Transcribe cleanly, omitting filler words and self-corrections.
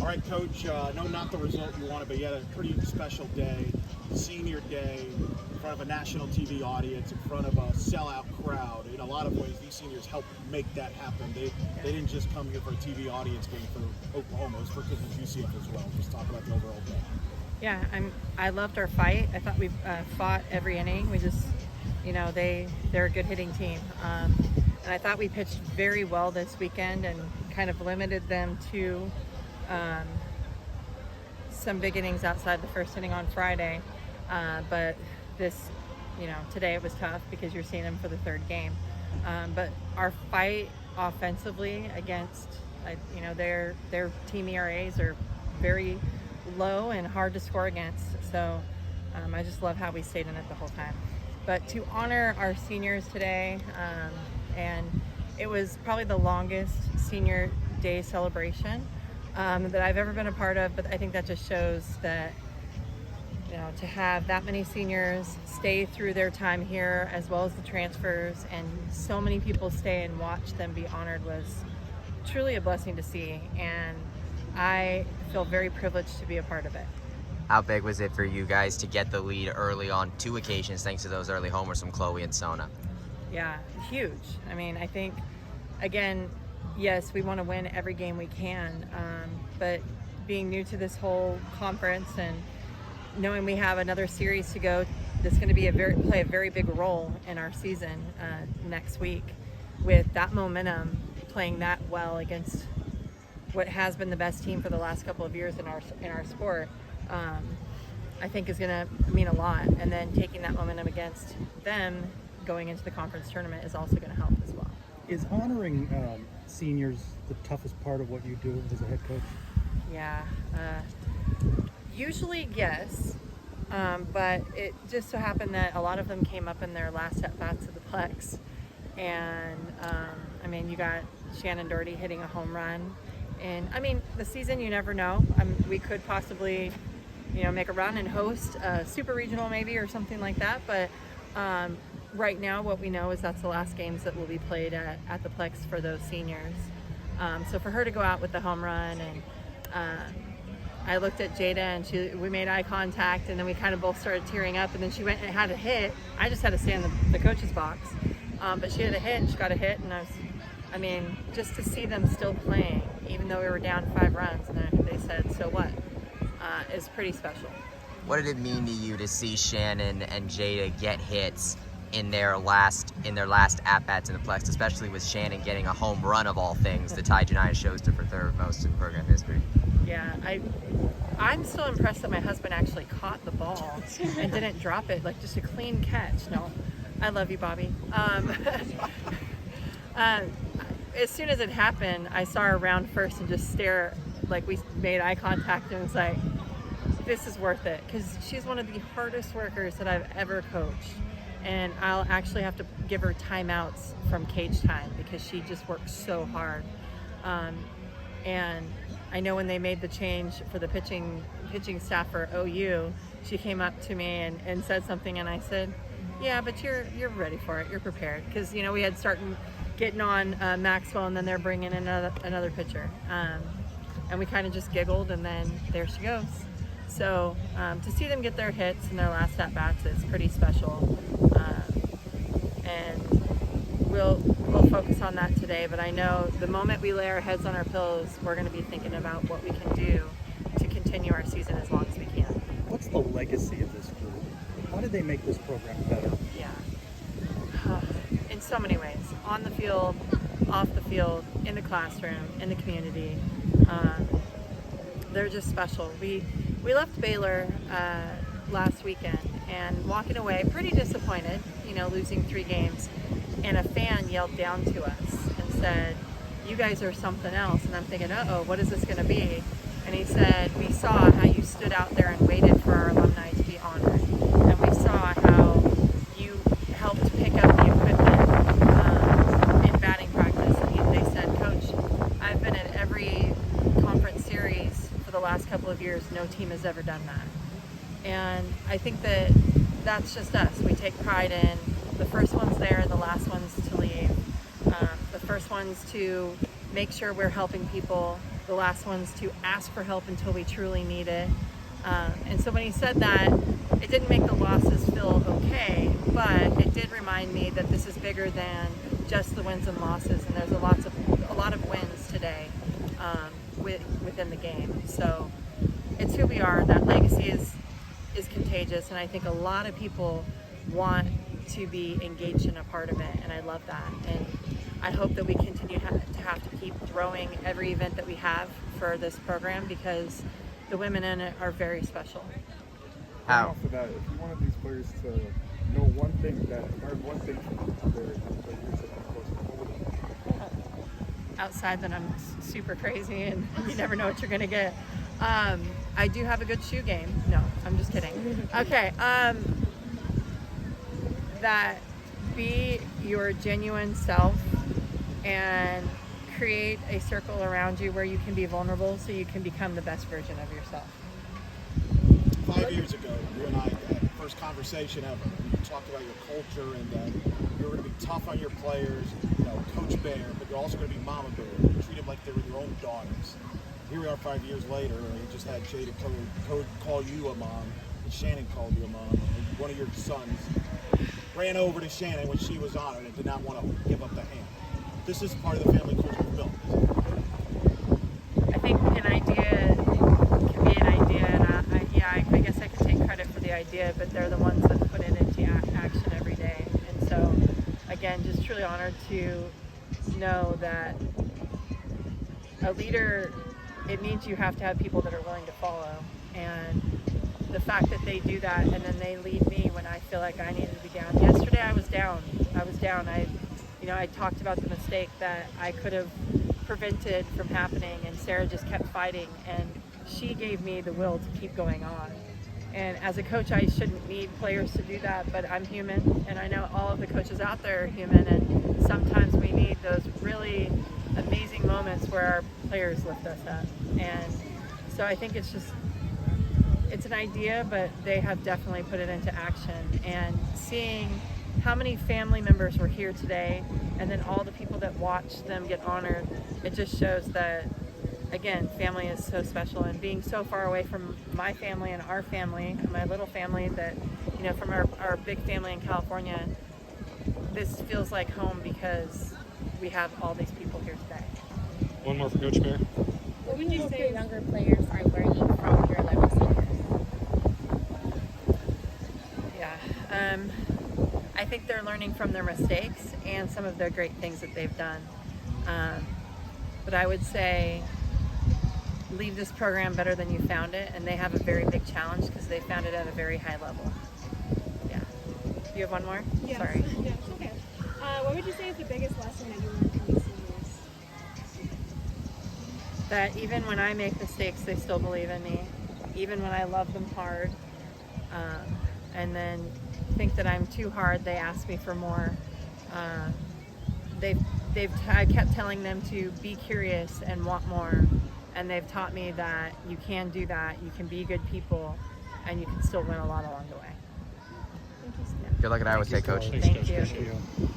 All right, Coach, no, not the result you wanted, but you had a pretty special day, senior day, in front of a national TV audience, in front of a sellout crowd. In a lot of ways, these seniors helped make that happen. They didn't just come here for a TV audience game for Oklahoma, it was for UCF as well. Just talk about the overall day. Yeah, I loved our fight. I thought we fought every inning. We just, they're a good hitting team. And I thought we pitched very well this weekend and kind of limited them to some big innings outside the first inning on Friday. But this, today it was tough because you're seeing them for the third game. But our fight offensively against, their team ERAs are very low and hard to score against. So I just love how we stayed in it the whole time. But to honor our seniors today, and it was probably the longest senior day celebration that I've ever been a part of, but I think that just shows that, to have that many seniors stay through their time here, as well as the transfers, and so many people stay and watch them be honored was truly a blessing to see, and I feel very privileged to be a part of it. How big was it for you guys to get the lead early on 2 occasions, thanks to those early homers from Chloe and Sona? Yeah, huge. I think, again, yes, we want to win every game we can, but being new to this whole conference and knowing we have another series to go that's going to be play a very big role in our season next week, with that momentum, playing that well against what has been the best team for the last couple of years in our sport, I think is going to mean a lot. And then taking that momentum against them going into the conference tournament is also going to help as well. Is honoring seniors the toughest part of what you do as a head coach? Yeah, usually yes, but it just so happened that a lot of them came up in their last at-bats of the Plex. And, you got Shannon Doherty hitting a home run. And, the season, you never know. We could possibly, make a run and host a super regional maybe or something like that. But right now what we know is that's the last games that will be played at the Plex for those seniors. So for her to go out with the home run, and I looked at Jada and we made eye contact, and then we kind of both started tearing up, and then she went and had a hit. I just had to stay in the coach's box. But she had a hit, and she got a hit, and just to see them still playing, even though we were down 5 runs, and they said, so what, is pretty special. What did it mean to you to see Shannon and Jada get hits in their last at-bats in the Plex, especially with Shannon getting a home run of all things, the tie Janiyah shows to for third most in program history? Yeah, I'm still impressed that my husband actually caught the ball and didn't drop it, like just a clean catch. No, I love you, Bobby. As soon as it happened, I saw her round first and just stare, like we made eye contact, and was like, this is worth it, because she's one of the hardest workers that I've ever coached. And I'll actually have to give her timeouts from cage time because she just works so hard. And I know when they made the change for the pitching staff for OU, she came up to me and said something, and I said, yeah, but you're ready for it. You're prepared. Because, we had started getting on Maxwell, and then they're bringing in another pitcher. And we kind of just giggled, and then there she goes. So to see them get their hits in their last at-bats is pretty special. And we'll focus on that today. But I know the moment we lay our heads on our pillows, we're going to be thinking about what we can do to continue our season as long as we can. What's the legacy of this group? How did they make this program better? Yeah. In so many ways. On the field, off the field, in the classroom, in the community. They're just special. We left Baylor last weekend and walking away pretty disappointed, losing 3 games. And a fan yelled down to us and said, you guys are something else. And I'm thinking, uh-oh, what is this going to be? And he said, we saw how you stood out there and waited for our alumni to be honored. And we saw how you helped pick up the equipment in batting practice. And they said, Coach, I've been at every conference series for the last couple of years. No team has ever done that. And I think that's just us. We take pride in the first one's there, the last one's to leave. The first one's to make sure we're helping people the last ones to ask for help until we truly need it. And so when he said that, it didn't make the losses feel okay, but it did remind me that this is bigger than just the wins and losses, and there's a lot of wins today within the game. So it's who we are. That legacy is contagious, and I think a lot of people want to be engaged in a part of it, and I love that. And I hope that we continue to have to keep growing every event that we have for this program, because the women in it are very special. How? Off of that, if you wanted these players to know one thing that learn one thing from their years at the course, what would it be? Outside that I'm super crazy and you never know what you're gonna get. I do have a good shoe game. No, I'm just kidding. Okay. That be your genuine self and create a circle around you where you can be vulnerable so you can become the best version of yourself. 5 years ago, you and I had the first conversation ever. You talked about your culture and that you were going to be tough on your players, Coach Bear, but you're also going to be Mama Bear. You treat them like they were your own daughters. Here we are 5 years later, and you just had Jada call you a mom, and Shannon called you a mom, and one of your sons ran over to Shannon when she was on it and did not want to give up the hand. This is part of the family culture we've built. I think an idea can be an idea, and I guess I could take credit for the idea, but they're the ones that put it into action every day. And so, again, just truly honored to know that a leader, it means you have to have people that are willing to follow. And the fact that they do that, and then they lead me when I feel like I needed to be down. Yesterday I was down. I talked about the mistake that I could have prevented from happening, and Sarah just kept fighting, and she gave me the will to keep going on. And as a coach, I shouldn't need players to do that, but I'm human, and I know all of the coaches out there are human, and sometimes we need those really amazing moments where our players lift us up. And so I think it's an idea, but they have definitely put it into action. And seeing how many family members were here today, and then all the people that watched them get honored, it just shows that, again, family is so special. And being so far away from my family and our family, my little family, that, from our big family in California, this feels like home because we have all these people here today. One more for Coach Bear. What would you say younger players are learning from your level seniors? Yeah, I think they're learning from their mistakes and some of the great things that they've done. But I would say leave this program better than you found it, and they have a very big challenge because they found it at a very high level. Yeah. Do you have one more? Yes. Sorry. Yes, okay. What would you say is the biggest lesson that you learned from these seniors? That even when I make mistakes, they still believe in me. Even when I love them hard, and then think that I'm too hard, they ask me for more. I kept telling them to be curious and want more, and they've taught me that you can do that. You can be good people, and you can still win a lot along the way. Good luck at Iowa State, Coach. Thanks, Thank Coach. you. Appreciate you.